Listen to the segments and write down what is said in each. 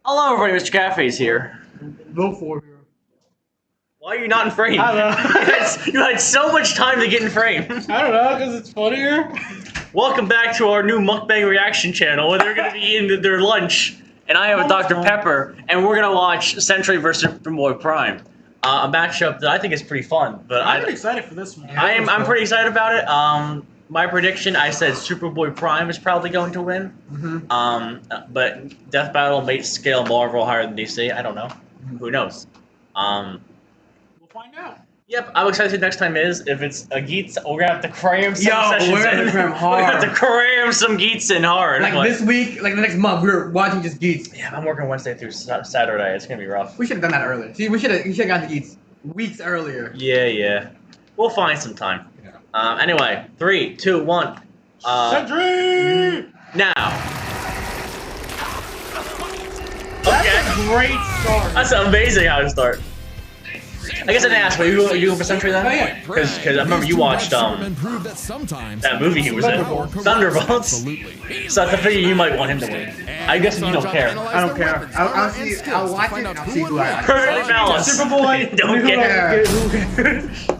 Hello, everybody. Mr.Catface here. Go for it. Why are you not in frame? I don't know. You had so much time to get in frame. I don't know, because it's funnier. Welcome back to our new mukbang reaction channel, where they're going to be eating their lunch, and I have a Dr. Pepper, and we're going to watch Sentry vs. Superboy-Prime. A matchup that I think is pretty fun. But I'm excited for this one. I'm pretty excited about it. My prediction, I said Superboy-Prime is probably going to win. But Death Battle may scale Marvel higher than DC. I don't know. Who knows? We'll find out. Yep, I'm excited to see what next time is. If it's a Geets, we're gonna have to cram some sessions we're gonna in. cram hard. We're gonna have to cram some Geets in hard. Like this week, like the next month, we're watching just Geets. Yeah, I'm working Wednesday through Saturday. It's gonna be rough. We should have done that earlier. See, we should have gotten the Geets weeks earlier. Yeah. We'll find some time. Yeah. Anyway, 3, 2, 1. Sentry! Now. That's a great start. That's amazing how to start. I guess I didn't ask, but you go for Sentry then? Oh, yeah. Because I remember you watched that movie he was in. Thunderbolts. So I figure you might want him to win. I guess you don't care. I don't care. I'll watch it and I'll see who I like. Perfect balance. Superboy, Don't care.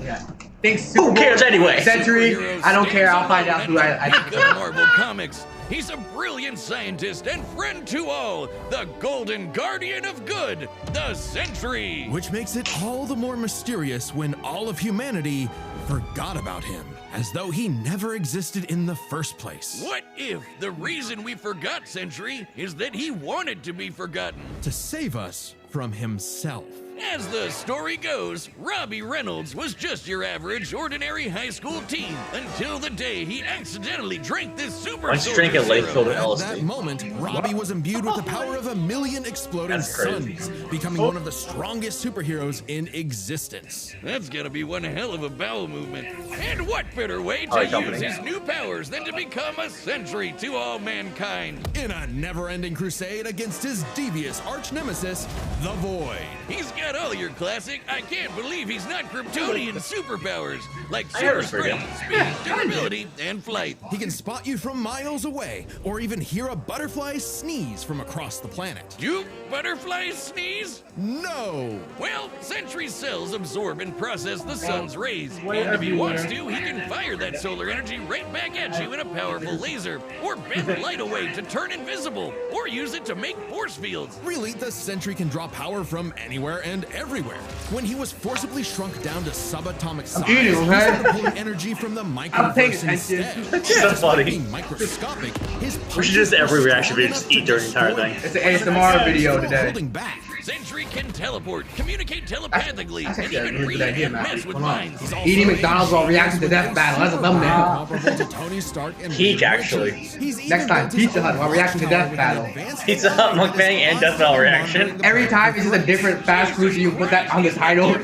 Yeah. Thanks, Who cares anyway? Sentry, I don't care. I'll find out who I Pick up Marvel Comics. He's a brilliant scientist and friend to all, the Golden Guardian of Good, the Sentry. Which makes it all the more mysterious when all of humanity forgot about him, as though he never existed in the first place. What if the reason we forgot Sentry is that he wanted to be forgotten? To save us from himself. As the story goes, Robbie Reynolds was just your average, ordinary high school teen until the day he accidentally drank this super Why don't you drink it late filled with At LSD? that moment, Robbie was imbued with the power of 1,000,000 exploding That's crazy. suns, becoming one of the strongest superheroes in existence. That's gonna be one hell of a bowel movement. And what better way to Alright, company. use his new powers than to become a Sentry to all mankind? In a never-ending crusade against his devious arch-nemesis, the Void. He's got all your classic, I can't believe he's not Kryptonian superpowers, like I heard super it's pretty strength, speed, durability, and flight. He can spot you from miles away, or even hear a butterfly sneeze from across the planet. Do butterflies sneeze? No! Well, Sentry cells absorb and process the sun's rays, and way if he wants everywhere. to, he can fire that solar energy right back at you in a powerful laser, or bend light away to turn invisible, or use it to make force fields. Really, the Sentry can draw power from anywhere and everywhere. When he was forcibly shrunk down to subatomic size, eating, he okay? started pulling energy from the I'm paying microverse attention. instead. So funny. Being microscopic, his We should just every punches were reaction video strong just eat during the entire enough thing. to It's an ASMR video today. holding back. Sentry can teleport, communicate telepathically, That's and actually a even really read good idea, and Matt. mess with Hold on. minds. He's Eating McDonald's while reacting to Death Battle. That's a thumbnail. Comparable to Tony Stark and Peak, Reed actually. Richards. He's even Next time, built his Pizza Hut own while reacting to power Death with Battle. an advanced Pizza Hut mukbang and Death Battle reaction. Every time it's just a different fast food, so you put that on the title.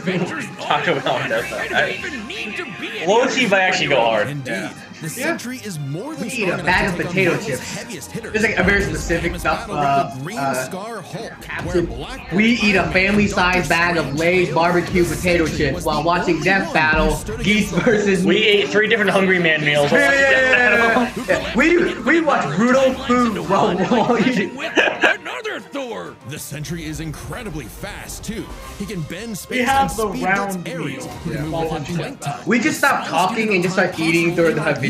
Taco Bell and Death I Battle. don't even need to be Low key might actually go hard. Indeed. The Sentry is more than We strong eat a enough bag to of take on potato Marvel's chips. heaviest hitters. There's like a very Like the specific famous stuff, battle with the Green Scar Hulk, where Black We Bolt eat a Iron family-sized bag of Lay's barbecue potato chips while watching Death Battle, Geese versus We ate 3 different Hungry Man meals. Yeah. We watch brutal food while eating. with another Thor. The Sentry is incredibly fast too. He can bend space have and the speed round that's aerial meal. to move While within blink time. We just stop talking and just start eating during the video.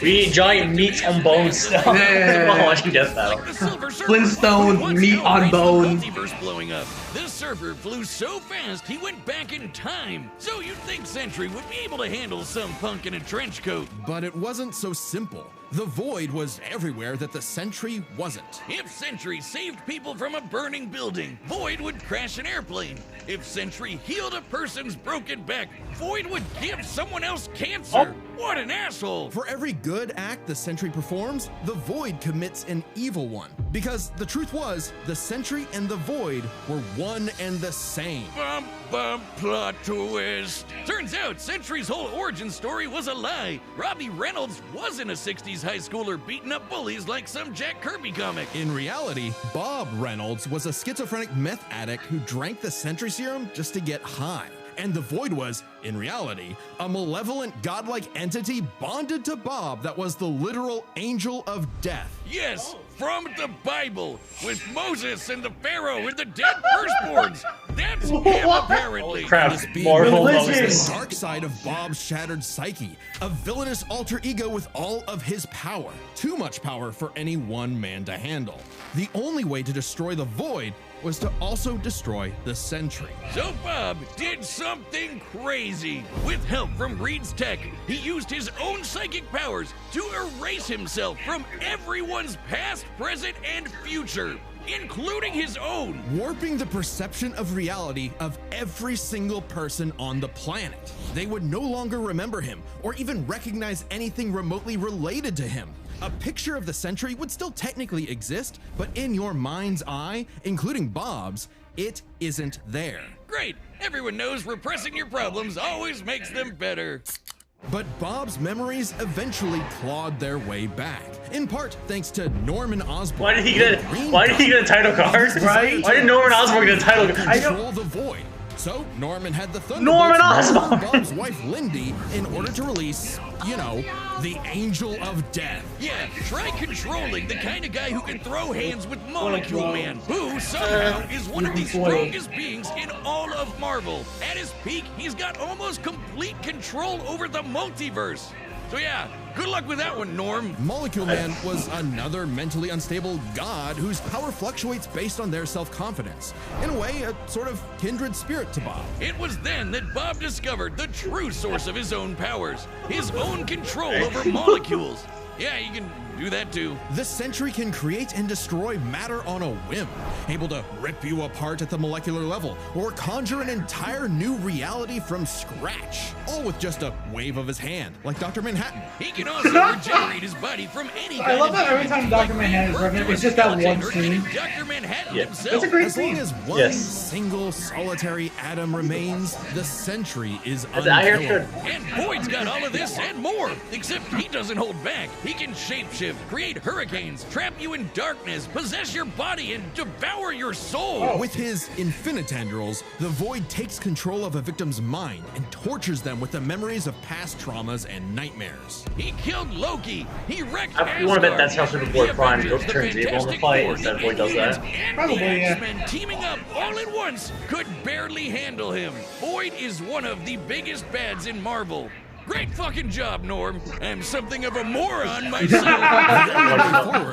We eat giant meats on bone stuff while watching Death Battle. Like the Silver Surfer. Flintstones, Once meat no on race, the bone. multiverse blowing up. This surfer flew so fast he went back in time. So you'd think Sentry would be able to handle some punk in a trench coat. But it wasn't so simple. The Void was everywhere that the Sentry wasn't. If Sentry saved people from a burning building, Void would crash an airplane. If Sentry healed a person's broken back, Void would give someone else cancer. What an asshole! For every good act the Sentry performs, the Void commits an evil one. Because the truth was, the Sentry and the Void were one and the same. Bum bum plot twist. Turns out Sentry's whole origin story was a lie. Robbie Reynolds wasn't a 60s high schooler beating up bullies like some Jack Kirby comic. In reality, Bob Reynolds was a schizophrenic meth addict who drank the Sentry serum just to get high. And the Void was, in reality, a malevolent godlike entity bonded to Bob that was the literal angel of death. Yes, from the Bible with Moses and the Pharaoh and the dead firstborns. That's him, apparently. Crap, This being Marvel represents Moses. the dark side of Bob's shattered psyche, a villainous alter ego with all of his power. Too much power for any one man to handle. The only way to destroy the Void was to also destroy the Sentry. So Bob did something crazy. With help from Reed's tech, he used his own psychic powers to erase himself from everyone's past, present, and future, including his own. Warping the perception of reality of every single person on the planet. They would no longer remember him or even recognize anything remotely related to him. A picture of the Sentry would still technically exist, but in your mind's eye, including Bob's, it isn't there. Great. Everyone knows repressing your problems always makes them better. But Bob's memories eventually clawed their way back, in part thanks to Norman Osborn. Why did he get a title card? Right? Why did Norman Osborn get a title card? Control the Void. So Norman had the Thunderbolts Norman murder Osborn! Bob's wife Lindy in order to release, you know, the Angel of Death. Yeah, try controlling the kind of guy who can throw hands with Molecule Man, who somehow is one of the strongest beings in all of Marvel. At his peak, he's got almost complete control over the multiverse. So yeah, good luck with that one, Norm. Molecule Man was another mentally unstable god whose power fluctuates based on their self-confidence. In a way, a sort of kindred spirit to Bob. It was then that Bob discovered the true source of his own powers, his own control over molecules. Yeah, you can do that too. The Sentry can create and destroy matter on a whim, able to rip you apart at the molecular level, or conjure an entire new reality from scratch, all with just a wave of his hand, like Dr. Manhattan. He can also regenerate his body from any kind I love of that every damage, time Dr. like Manhattan is being revenant, burnt it's to a just that one skeleton or scene. even Dr. Manhattan Yeah. himself. That's a great As long as one Yes. single solitary atom remains, the Sentry is I hear unkillable. good. And Boyd's got all of this and more, except he doesn't hold back. He can shapeshift, create hurricanes, trap you in darkness, possess your body, and devour your soul. With his infinitandrels, the Void takes control of a victim's mind and tortures them with the memories of past traumas and nightmares. He killed Loki. He wrecked You wanna bet Asgard. that's how Superboy-Prime The goes Avengers, turns the evil in the Fantastic fight Four, instead of the Boyd does that. Inhumans, and Probably, the yeah. X-Men teaming up all at once could barely handle him. Boyd is one of the biggest bads in Marvel. Great fucking job, Norm. I'm something of a moron myself.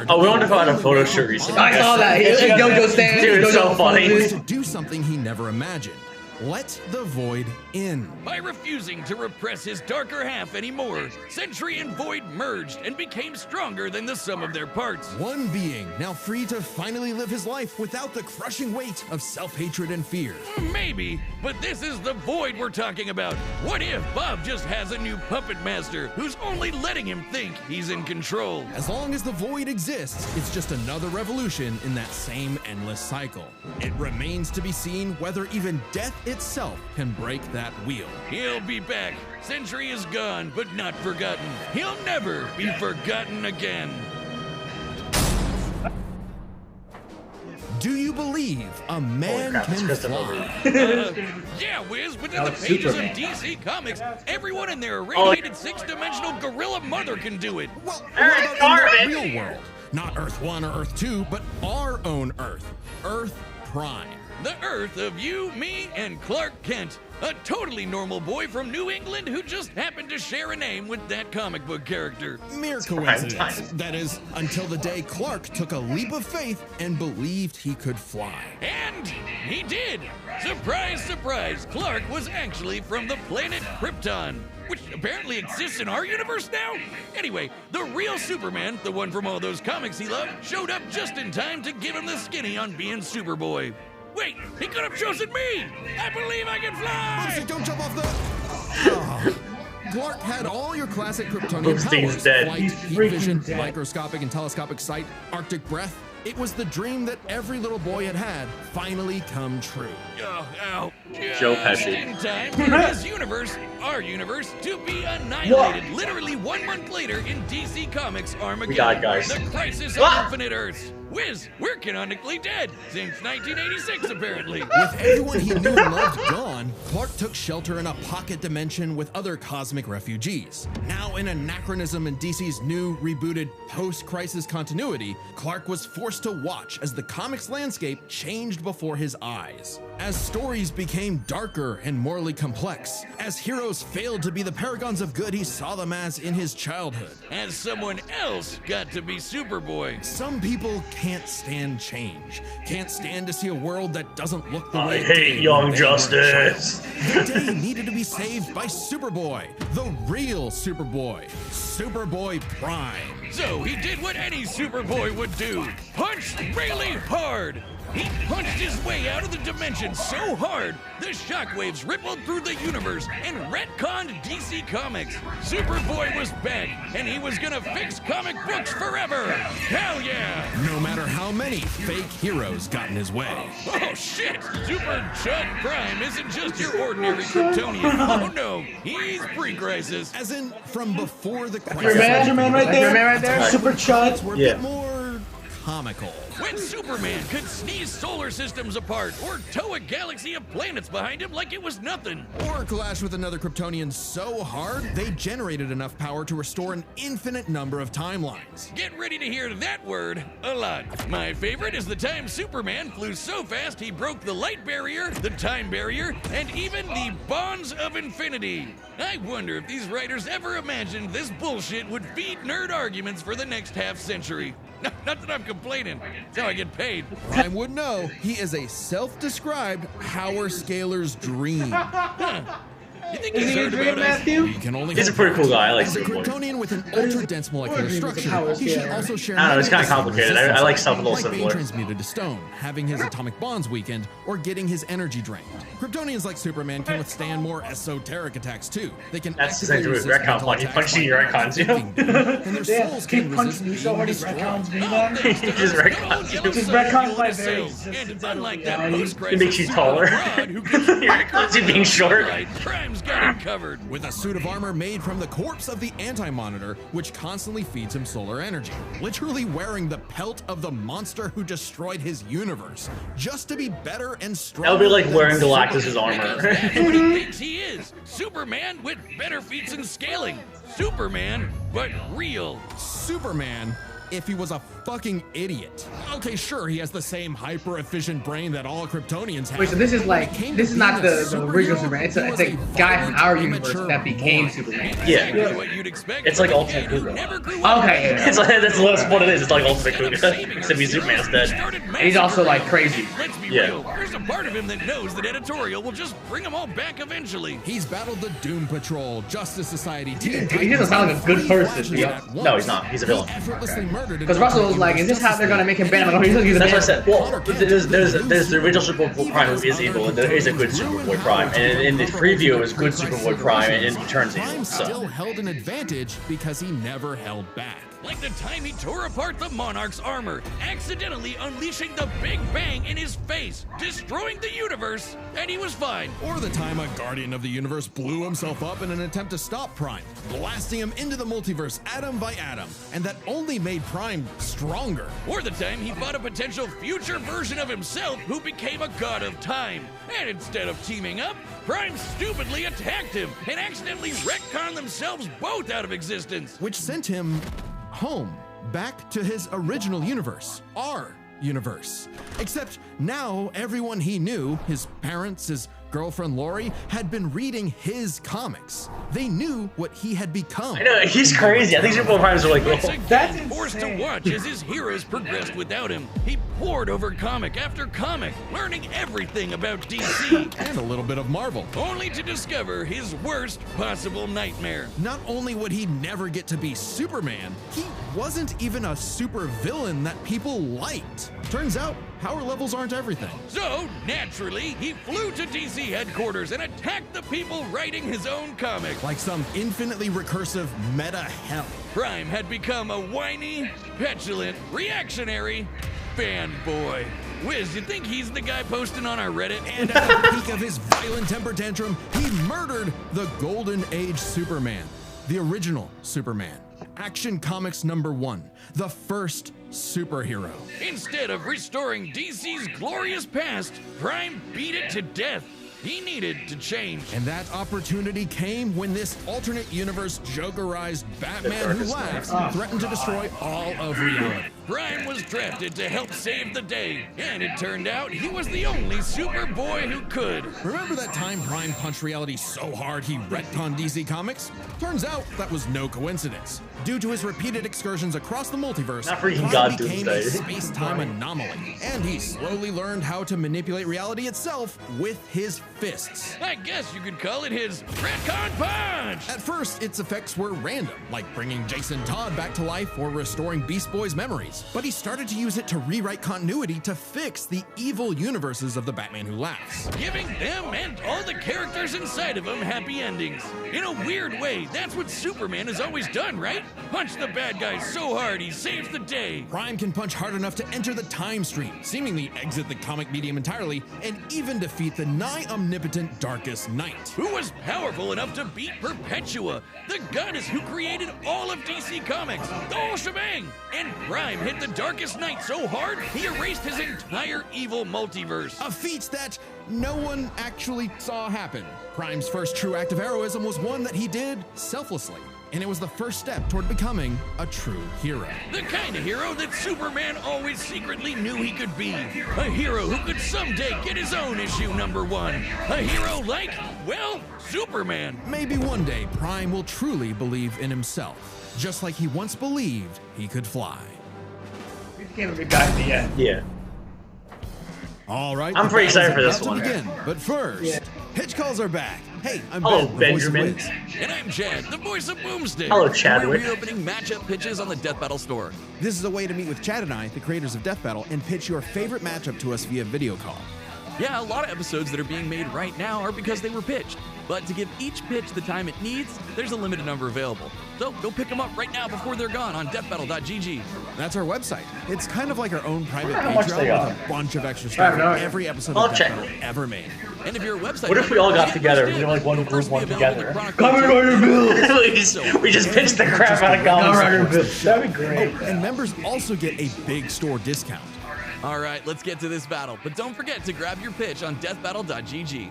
Oh, we wanted to find a photo shoot recently. I saw that. JoJo stands. Dude, it's so JoJo funny. poses. To do something he never imagined. Let the Void in. By refusing to repress his darker half anymore, Sentry and Void merged and became stronger than the sum of their parts. One being now free to finally live his life without the crushing weight of self-hatred and fear. Maybe, but this is the Void we're talking about. What if Bob just has a new puppet master who's only letting him think he's in control? As long as the Void exists, it's just another revolution in that same endless cycle. It remains to be seen whether even death itself can break that wheel. He'll be back. Sentry is gone, but not forgotten. He'll never be forgotten again. Do you believe a man crap, it's can Christopher fly? Yeah, Wiz, but in That the was pages Superman. of DC Comics, everyone in their irradiated six-dimensional gorilla mother can do it. Well, Eric what about in the Garvin. real world? Not Earth 1 or Earth 2, but our own Earth. Earth Prime. The Earth of you, me, and Clark Kent. A totally normal boy from New England who just happened to share a name with that comic book character. Mere prime coincidence. time. That is, until the day Clark took a leap of faith and believed he could fly. And he did! Surprise, surprise, Clark was actually from the planet Krypton, which apparently exists in our universe now? Anyway, the real Superman, the one from all those comics he loved, showed up just in time to give him the skinny on being Superboy. Wait, he could have chosen me! I believe I can fly! Oopsie, don't jump off the... Oh. Clark had all your classic Kryptonian Boomstein's powers. dead. Flight, He's heat freaking vision, dead. microscopic and telescopic sight, Arctic breath. It was the dream that every little boy had finally come true. Oh, ow. Joe Just Pesci. in time for his universe, our universe, to be annihilated literally 1 month later in DC Comics Armageddon. We got it, guys. The Crisis of Ah! Infinite Earths. Wiz, we're canonically dead since 1986, apparently. With everyone he knew and loved gone, Clark took shelter in a pocket dimension with other cosmic refugees. Now an anachronism in DC's new, rebooted, post-crisis continuity, Clark was forced to watch as the comics landscape changed before his eyes. As stories became darker and morally complex, as heroes failed to be the paragons of good he saw them as in his childhood. As someone else got to be Superboy. Some people can't stand change, can't stand to see a world that doesn't look the way I hate Young Justice. The day needed to be saved by Superboy, the real Superboy, Superboy-Prime. So he did what any Superboy would do. Punched really hard. He punched his way out of the dimension so hard, the shockwaves rippled through the universe and retconned DC Comics. Superboy was back, and he was gonna fix comic books forever. Hell yeah! No matter how many fake heroes got in his way. Oh shit! Super Chud Prime isn't just your ordinary Kryptonian. Oh no, he's pre-crisis. As in, from before the crisis. Your man right there. Your man right there? Super Chud. Were a Yeah. bit more comical. When Superman could sneeze solar systems apart or tow a galaxy of planets behind him like it was nothing. Or clash with another Kryptonian so hard, they generated enough power to restore an infinite number of timelines. Get ready to hear that word a lot. My favorite is the time Superman flew so fast he broke the light barrier, the time barrier, and even the bonds of infinity. I wonder if these writers ever imagined this bullshit would feed nerd arguments for the next half century. No, not that I'm complaining. That's how I get paid. Prime would know he is a self-described power scaler's dream. You think Is he's he a heard dream, about us? Matthew? You can only He's a hope pretty so. cool guy. I like As a Superboy. Kryptonian with an ultra-dense molecular Or is he structure, a power he should scaler? also share I don't know, it's kinda magnetism complicated. I resistance, like stuff a little like being simpler. transmuted to stone, having his atomic bonds weakened, or getting his energy drained. Kryptonians like Superman can withstand more esoteric attacks too. They can That's actively essentially resist what retcon mental fought. He attacks punched by you in your retcons, you know? thinking deep, and their Yeah, souls keep can punching resist me being so hard he destroyed. retcons me, Oh, man. thanks to He just those retcons gold you. yellow Just cells retcons fueling my his very cells. And existence unlike out that of reality. post-crisis It makes you Superboy taller. Rod who gets Because you're being short. Right, Prime's got him covered. With a suit of armor made from the corpse of the Anti-Monitor, which constantly feeds him solar energy. Literally wearing the pelt of the monster who destroyed his universe, just to be better and stronger. That would be like than wearing Superman. Galactus' Because armor. that's what he thinks he is. Superman with better feats and scaling. Superman, but real. Superman, if he was a fucking idiot. Okay, sure, he has the same hyper-efficient brain that all Kryptonians have. Wait, so this is like, When it came this to is not being the a superhero, original Superman. It's he a was guy from our violent, universe immature that became moron. Superman. Yeah. Exactly what you'd expect. It's like from a Ultimate kid who Cougar. never grew up. Okay, yeah. It's like, that's what it is. It's like Ultimate Cougar. Except he's Superman's dead. And he's also like crazy. Let's be Yeah. real. There's a part of him that knows that editorial will just bring them all back eventually. He's battled the Doom Patrol, Justice Society, Teen He doesn't sound like a good person, to be honest. No, he's not. He's a villain. Because Russell was like, is this how they're gonna make him bad? I'm like, oh, he's a That's what I bad. said. Well, there's the original Superboy Prime who is evil, and there is a good Superboy Prime. And in the preview, it was good Superboy Prime, and he turns evil. Prime still So held an advantage because he never held back. Like the time he tore apart the Monarch's armor, accidentally unleashing the Big Bang in his face, destroying the universe, and he was fine. Or the time a Guardian of the Universe blew himself up in an attempt to stop Prime, blasting him into the multiverse atom by atom, and that only made Prime stronger. Or the time he fought a potential future version of himself who became a god of time. And instead of teaming up, Prime stupidly attacked him and accidentally retconned themselves both out of existence. Which sent him home, back to his original universe, our universe. Except now everyone he knew, his parents, his girlfriend Lori, had been reading his comics. They knew what he had become. I know he's crazy. I think Superboy Primes are like, Once oh. again, That's forced to insane. watch as his heroes progressed without him. He pored over comic after comic, learning everything about DC, And a little bit of Marvel. only to discover his worst possible nightmare. Not only would he never get to be Superman, he wasn't even a super villain that people liked. Turns out, power levels aren't everything. So, naturally, he flew to DC headquarters and attacked the people writing his own comic. Like some infinitely recursive meta hell. Prime had become a whiny, petulant, reactionary fanboy. Wiz, you think he's the guy posting on our Reddit? And at the peak of his violent temper tantrum, he murdered the Golden Age Superman, the original Superman. Action Comics #1, the first superhero. Instead of restoring DC's glorious past, Prime beat it to death. He needed to change. And that opportunity came when this alternate universe Jokerized Batman Who Laughs threatened to destroy all of reality. Prime was drafted to help save the day, and it turned out he was the only Superboy who could. Remember that time Prime punched reality so hard he retconned DC Comics? Turns out that was no coincidence. Due to his repeated excursions across the multiverse, Not freaking Prime God became a Doomsday. space-time anomaly, and he slowly learned how to manipulate reality itself with his fists. I guess you could call it his retcon punch! At first, its effects were random, like bringing Jason Todd back to life or restoring Beast Boy's memories. But he started to use it to rewrite continuity to fix the evil universes of the Batman Who Laughs. Giving them and all the characters inside of them happy endings. In a weird way, that's what Superman has always done, right? Punch the bad guy so hard he saves the day. Prime can punch hard enough to enter the time stream, seemingly exit the comic medium entirely, and even defeat the nigh omnipotent Darkest Knight. Who was powerful enough to beat Perpetua, the goddess who created all of DC Comics, the whole shebang. And Prime hit the Darkest Knight so hard, he erased his entire evil multiverse. A feat that no one actually saw happen. Prime's first true act of heroism was one that he did selflessly, and it was the first step toward becoming a true hero. The kind of hero that Superman always secretly knew he could be. A hero who could someday get his own issue #1. A hero like, well, Superman. Maybe one day Prime will truly believe in himself, just like he once believed he could fly. We became a big guy at the end. Yeah. All right, I'm the pretty excited battle's for this about to one. begin, but first, Yeah. pitch calls are back. Hey, I'm Hello, Ben, the voice of Benjamin. Wiz. And I'm Chad, the voice of Boomstick. Hello, We're Chadwick. reopening matchup pitches on the Death Battle store. This is a way to meet with Chad and I, the creators of Death Battle, and pitch your favorite matchup to us via video call. Yeah, a lot of episodes that are being made right now are because they were pitched. But to give each pitch the time it needs, there's a limited number available. So go pick them up right now before they're gone on deathbattle.gg. That's our website. It's kind of like our own private wonder how much they Patreon are. with a bunch of extra stuff I don't know. for every episode I'll of Death check. Battle ever made. And if you're a website, What if we all got get together? pushed We in, were like one it'll group, first be one available together. to Chronicle Come Tales. on, your bill. we just pitched the crap out of comics. That'd be great. And members also get a big store discount. All right, let's get to this battle. But don't forget to grab your pitch on deathbattle.gg.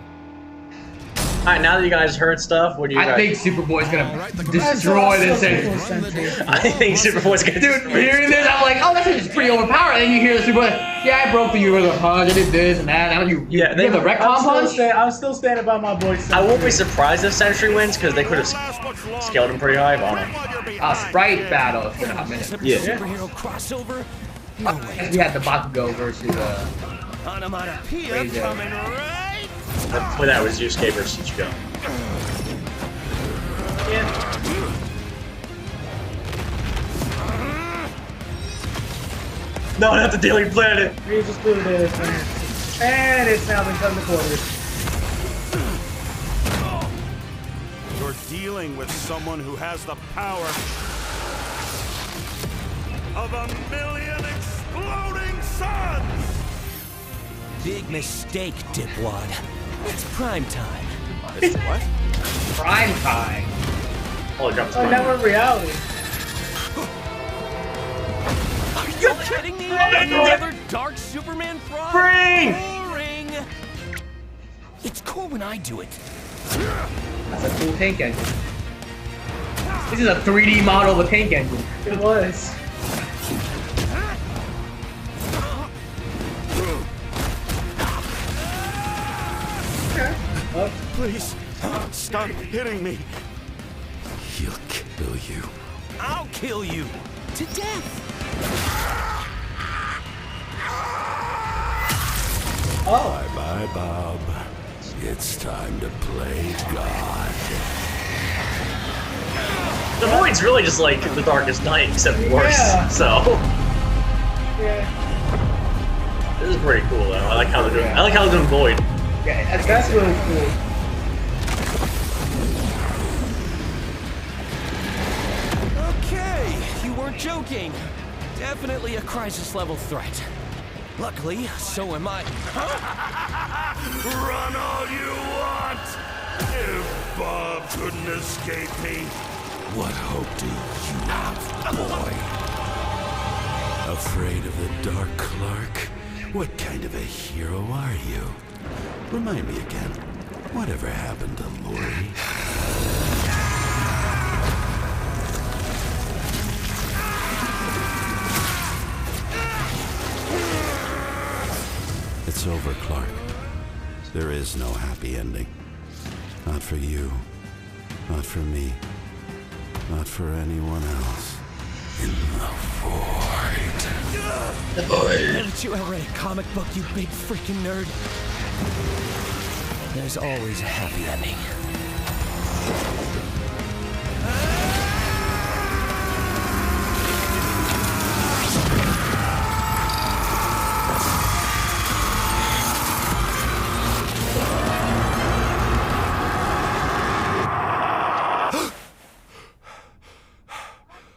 Alright, now that you guys heard stuff, what do you I guys think Superboy's gonna All right, the destroy this thing. Run the day. I think Superboy's gonna Dude, hearing this, I'm like, oh, that's just pretty overpowered. And then you hear the Superboy, yeah, I broke the universe punch, I did this and that. Now you Yeah, you they- have the retcon punch? I'm still standing by my boy. I won't be surprised if Sentry wins, because they could have scaled him pretty high on him. Sprite battle is gonna happen. Yeah. Superhero crossover? No way. We had the Bakugo versus Onomatopoeia Crazy. coming right. Well, that was Yusuke versus Ichigo. No, not the Daily Planet. We just do this, man. And it's now been cut in the quarters. You're dealing with someone who has the power of 1,000,000 exploding suns! Big mistake, dipwad. It's prime time. What? Prime time. Oh, dropped Oh, now we're in reality. Are you kidding me? Another Dark Superman frog? Spring! Boring! It's cool when I do it. That's a cool tank engine. This is a 3D model of a tank engine. It was. Please, stop hitting me. He'll kill you. I'll kill you. To death. Bye, Bob. It's time to play God. The Void's really just like the Darkest Night, except worse. Yeah. So, Yeah. this is pretty cool though. I like how they're doing. I like how they're doing Void. Yeah, That's really cool. Okay, you weren't joking. Definitely a crisis level threat. Luckily, so am I. Run all you want! If Bob couldn't escape me, what hope do you have, boy? Afraid of the dark, Clark? What kind of a hero are you? Remind me again, whatever happened to Lori? It's over, Clark. There is no happy ending. Not for you. Not for me. Not for anyone else. In the void. Haven't you ever read a comic book, you big freaking nerd? There's always a happy ending.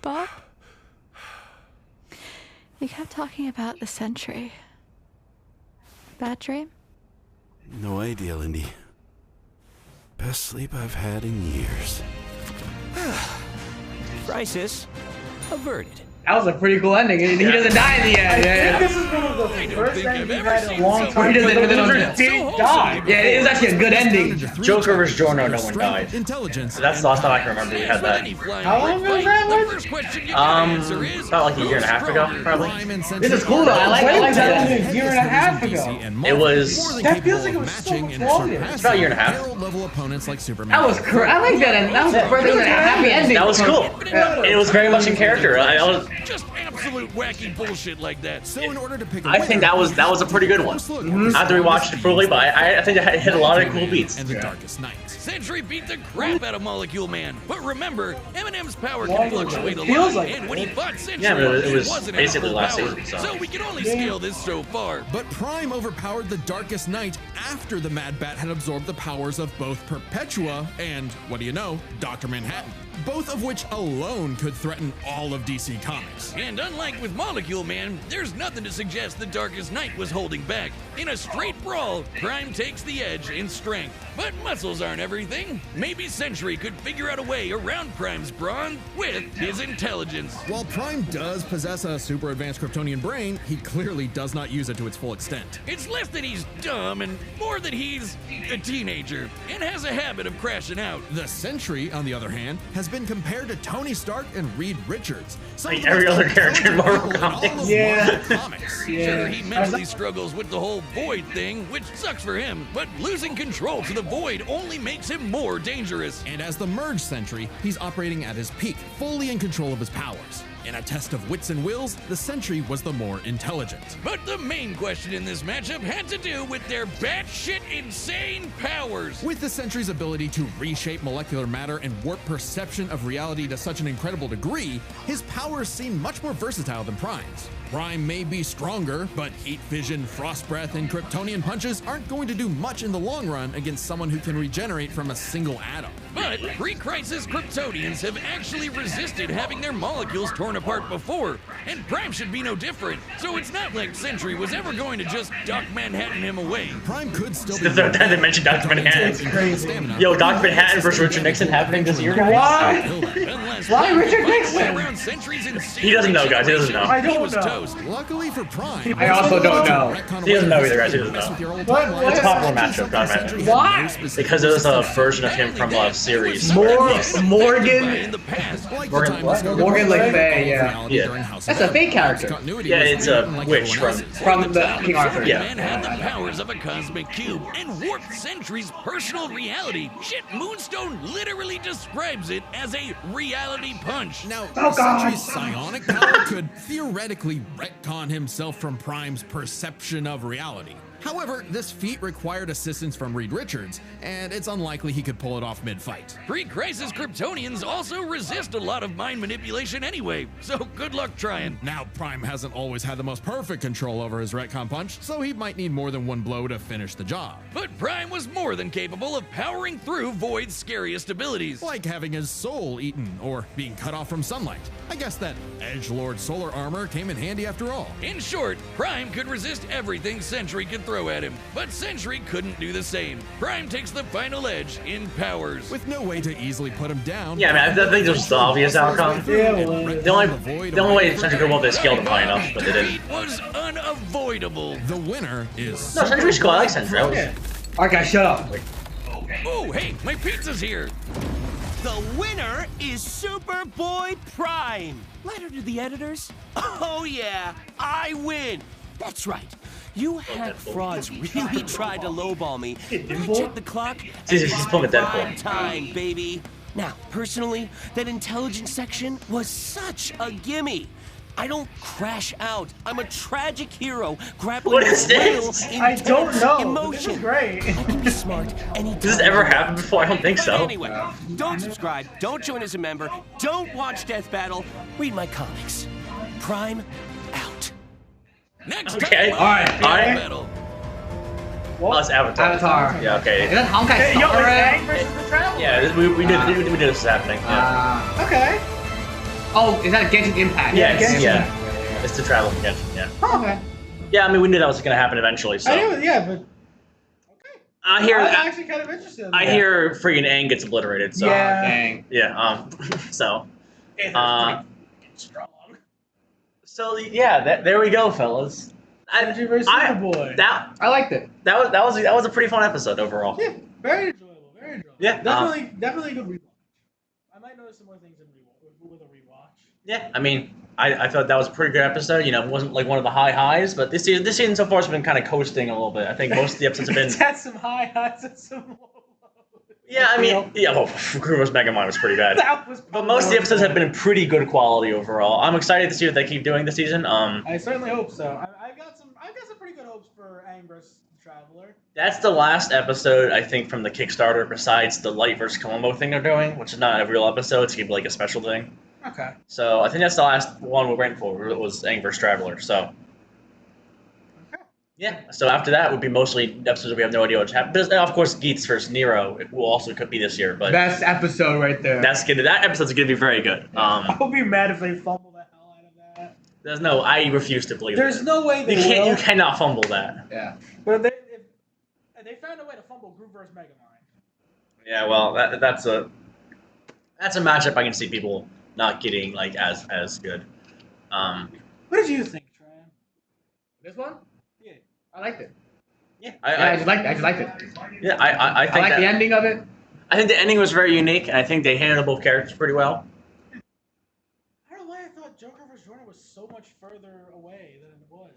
Bob? You kept talking about the Sentry. Bad dream? No idea, Lindy. Best sleep I've had in years. Crisis averted. That was a pretty cool ending. He doesn't die in the end. I think this is one of the first endings we've had in a long time. He doesn't didn't die. Yeah, it was actually a good ending. Joker vs. Giorno, no one died. Intelligence. That's the last time I can remember we had that. How long ago was that? About like a year and a half ago, probably. This is cool though. I like that. A year and a half ago. It was. That feels like it was so much longer. It's about a year and a half. Level opponents like Superman. That was cool. I like that. That was the first thing that happy ending. That was cool. It was very much in character. I was. Just absolute wacky bullshit like that. So in order to pick a I think that was a pretty good one. After we watched it fully, but I think it hit a lot of cool beats. And the Darkest Night. Sentry beat the crap out of Molecule Man. But remember, Eminem's power can fluctuate a Feels lot, like and when he fought Sentry, Yeah, but it was wasn't basically at last full power. season, so. So we can only scale this so far. But Prime overpowered the Darkest Night after the Mad Bat had absorbed the powers of both Perpetua and, what do you know, Dr. Manhattan. Both of which alone could threaten all of DC Comics. And unlike with Molecule Man, there's nothing to suggest the Darkest Night was holding back. In a straight brawl, Prime takes the edge in strength. But muscles aren't everything. Maybe Sentry could figure out a way around Prime's brawn with his intelligence. While Prime does possess a super advanced Kryptonian brain, he clearly does not use it to its full extent. It's less that he's dumb and more that he's a teenager and has a habit of crashing out. The Sentry, on the other hand, has been compared to Tony Stark and Reed Richards. Some Like of the every most other character in Marvel intelligent people in all Comics. of Yeah. Marvel Comics. Sure, he mentally struggles with the whole void thing, which sucks for him, but losing control to the void only makes him more dangerous. And as the Merge Sentry, he's operating at his peak, fully in control of his powers. In a test of wits and wills, the Sentry was the more intelligent. But the main question in this matchup had to do with their batshit insane powers. With the Sentry's ability to reshape molecular matter and warp perception of reality to such an incredible degree, his powers seem much more versatile than Prime's. Prime may be stronger, but heat vision, frost breath, and Kryptonian punches aren't going to do much in the long run against someone who can regenerate from a single atom. But pre-crisis Kryptonians have actually resisted having their molecules torn apart before, and Prime should be no different. So it's not like Sentry was ever going to just Doc Manhattan him away. Prime could still be. The third time they mentioned Dr. Manhattan. Crazy. Yo, Dr. Manhattan versus Richard Nixon happening this year, guys? Why? Unless Why Prime Richard can find a way Nixon? around Sentry's insane He doesn't know, guys. He doesn't know. I He don't was know. toast. Luckily for Prime, I also don't know. He doesn't know either, guys. He doesn't know. What? It's a popular matchup, Dr. Manhattan. Why? Because it was a version of him from a series. Morgan. In the past. Morgan Le Fay, yeah. Yeah. That's a fake character. Yeah, it's a witch From the King Arthur. Yeah. Man had the powers of a cosmic cube and warped Sentry's personal reality. Shit, Moonstone literally describes it as a reality punch. Now, Oh, God. Sentry's psionic power could theoretically retcon himself from Prime's perception of reality. However, this feat required assistance from Reed Richards, and it's unlikely he could pull it off mid-fight. Pre-crisis Kryptonians also resist a lot of mind manipulation anyway, so good luck trying. Now, Prime hasn't always had the most perfect control over his retcon punch, so he might need more than one blow to finish the job. But Prime was more than capable of powering through Void's scariest abilities. Like having his soul eaten, or being cut off from sunlight. I guess that Edgelord solar armor came in handy after all. In short, Prime could resist everything Sentry could throw at him, but Sentry couldn't do the same. Prime takes the final edge in powers. With no way to easily put him down. Yeah, I mean, I think this was the obvious outcome. Yeah, well, The only way Sentry could win this scaled him high enough, but they didn't. Defeat was unavoidable. The winner is. No, Sentry's cool. I like Sentry. yeah. Alright, guys, shut up. Oh, hey, my pizza's here. The winner is Superboy-Prime. Letter to the editors. Oh yeah, I win. That's right. You hack frauds really tried to lowball me. But I checked the clock. He's pulling a Deadpool. Prime time, baby. Now, personally, that intelligence section was such a gimme. I don't crash out. I'm a tragic hero grappling What is with real, this? I don't intense know. emotion. This is great. I can be smart anytime. Does this ever happen before? I don't think But so. anyway, don't subscribe, don't join as a member, don't watch Death Battle, read my comics. Prime out. Next Okay. time, Alright, Death alright. Battle. Oh, it's Avatar. Avatar. Yeah, okay. Is that Honkai Hey, yo, Star it's Rail? Aang versus the Traveler. Yeah, we did this is happening. Yeah. Okay. Oh, is that Genshin Impact? Yes, Genshin. yeah. It's the travel convention, yeah. Okay. Yeah, I mean, we knew that was going to happen eventually, so. I knew, yeah, but okay. I hear, I'm actually kind of interested in I that. hear freaking Aang gets obliterated, so. Yeah. Dang. Yeah, so. Hey, Uh, that's strong. So, yeah, there we go, fellas. Sentry versus Superboy. That I liked it. was a pretty fun episode overall. Yeah, very enjoyable, very enjoyable. Yeah, Definitely a good rewatch. I might notice some more things with a rewatch. Yeah, I mean, I thought that was a pretty good episode. You know, it wasn't like one of the high highs, but this season so far has been kind of coasting a little bit. I think most of the episodes have been. It's had some high highs and some low lows. Yeah, I mean, yeah. Well, Kuro's Megamind was pretty bad. That was. But most of the episodes have been pretty good quality overall. I'm excited to see what they keep doing this season. I certainly hope so. I've got some pretty good hopes for Aang vs. the Traveler. That's the last episode I think from the Kickstarter, besides the Light vs. Colombo thing they're doing, which is not a real episode. It's gonna be like a special thing. Okay. So I think that's the last one we're waiting for. It was Aang vs. Traveler. So. Okay. Yeah. So after that would be mostly episodes that we have no idea what's happening. But of course, Geats vs. Nero it will also could be this year, but Best episode right there. that episode's gonna be very good. I'll be mad if they fumble the hell out of that. There's no. I refuse to believe. There's that. no way they You will. cannot fumble that. Yeah. But if they found a way to fumble Groot vs. Megamind. Yeah. Well, that's a matchup I can see people not getting like as good. What did you think, Tran? This one? Yeah. I liked it. Yeah. I just liked it. Yeah. I I think like the ending of it. I think the ending was very unique, and I think they handled both characters pretty well. I don't know why I thought Joker vs. Jordan was so much further away than it was.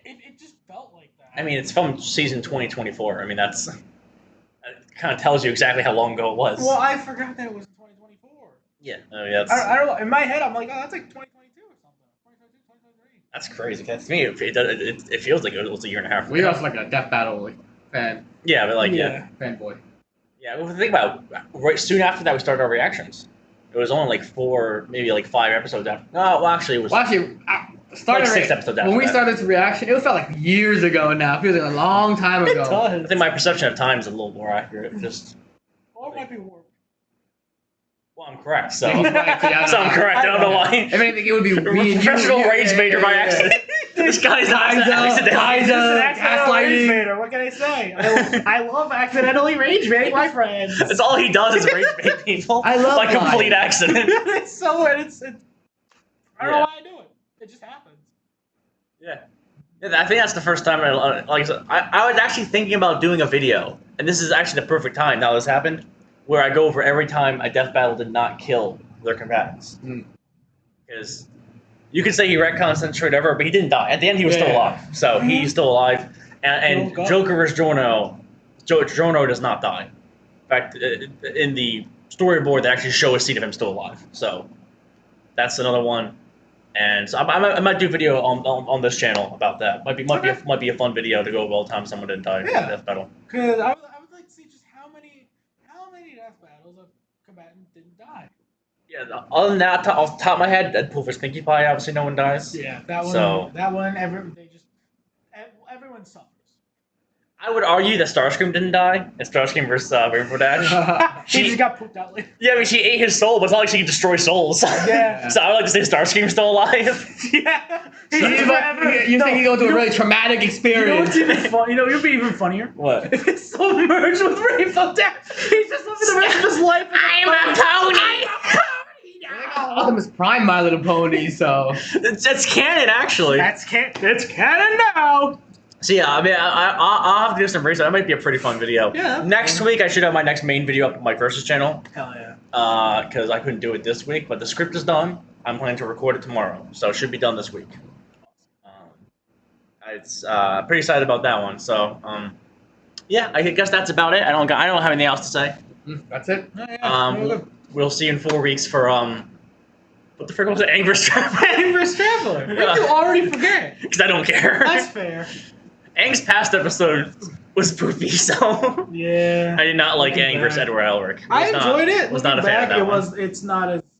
It just felt like that. I mean, it's from season 2024. I mean, that kind of tells you exactly how long ago it was. Well, I forgot that it was in 2024. Yeah. Oh, yeah. I don't know. In my head, I'm like, oh, that's like 2022 or something. 2022, 2023. That's crazy. To me, it feels like it was a year and a half. We also like a Death Battle like, fan Yeah, but like yeah. fanboy. Yeah, well, think about it. Right soon after that we started our reactions. It was only like 4, maybe like 5 episodes after. No, well actually it was Started like 6 episodes after when we that. started this reaction, it felt like years ago now. It feels like a long time It ago. I does. think my perception of time is a little more accurate. Just Or it might be warped. well, I'm correct. So, Right, yeah, so I'm correct. I don't know why. If anything, it would be me and Professional you. rage major by accident. This guy's not accidentally. Guys, It's an accidental rage gaslighting. baiter. What can I say? I love accidentally rage baiting my friends. That's all he does is rage bait people. I love by complete lying. accident. It's so it's I don't know why I do it. It just happens. Yeah. I think that's the first time I was actually thinking about doing a video, and this is actually the perfect time now this happened, where I go over every time a death battle did not kill their combatants. Because you could say he retconned Sentry, whatever, but he didn't die. At the end, he was still alive. So he's still alive. And Joker vs. Jorno does not die. In fact, in the storyboard, they actually show a scene of him still alive. So that's another one. And so I might do a video on this channel about that. Might be a fun video to go over all the time someone didn't die in Yeah. a death battle. Because I would like to see just how many death battles a combatant didn't die. Yeah. Other than that, off the top of my head, Deadpool vs. Pinkie Pie, obviously no one dies. Yeah, that one. So That one. Everyone suffers. I would argue that Starscream didn't die in Starscream vs. Rainbow Dash. He just got pooped out later. Yeah, I mean, she ate his soul, but it's not like she can destroy souls. Yeah. So I would like to say Starscream's still alive. Yeah. You think he go through a really traumatic You know experience? what's even fun? You know, it'd be even funnier. What? If his soul merged with Rainbow Dash, he's just living the rest of his life. I'm a pony! Optimus Prime, My Little Pony. So That's canon, actually. It's canon now. So yeah, I mean, I'll have to do some research. That might be a pretty fun video. Yeah. Next week, I should have my next main video up on my Versus channel. Hell yeah. Because I couldn't do it this week, but the script is done. I'm planning to record it tomorrow, so it should be done this week. It's pretty excited about that one. So yeah, I guess that's about it. I don't have anything else to say. that's it. We'll see you in 4 weeks for what the frick was it? Anger's Traveler. Anger's Traveler. What did you already forget? Because I don't care. That's fair. Ang's past episode was poopy, so Yeah. I did not like Looking Aang versus back. Edward Elric. I enjoyed it. Was not a fan of that one. It's not as good.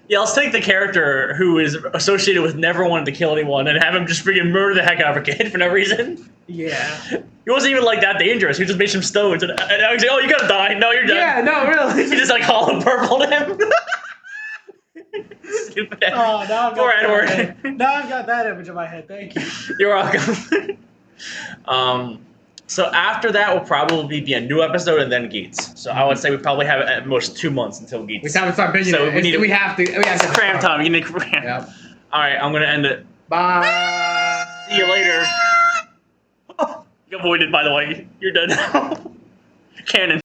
Yeah, let's take the character who is associated with never wanting to kill anyone and have him just freaking murder the heck out of a kid for no reason. Yeah. He wasn't even like that dangerous. He just made some stones, and I was like, "Oh, you gotta die! No, you're dead." Yeah, no, really. He just like hollow purpled him. Stupid. Oh, now I've got Poor that Edward. head. Now I've got that image in my head. Thank you. You're welcome. So after that will probably be a new episode and then Geats. So I would say we probably have at most 2 months until Geats. We have to start binging So it. We have to. It's cram time. You need cram. Yep. All right, I'm gonna end it. Bye. See you later. You avoided, by the way. You're dead now. Canon.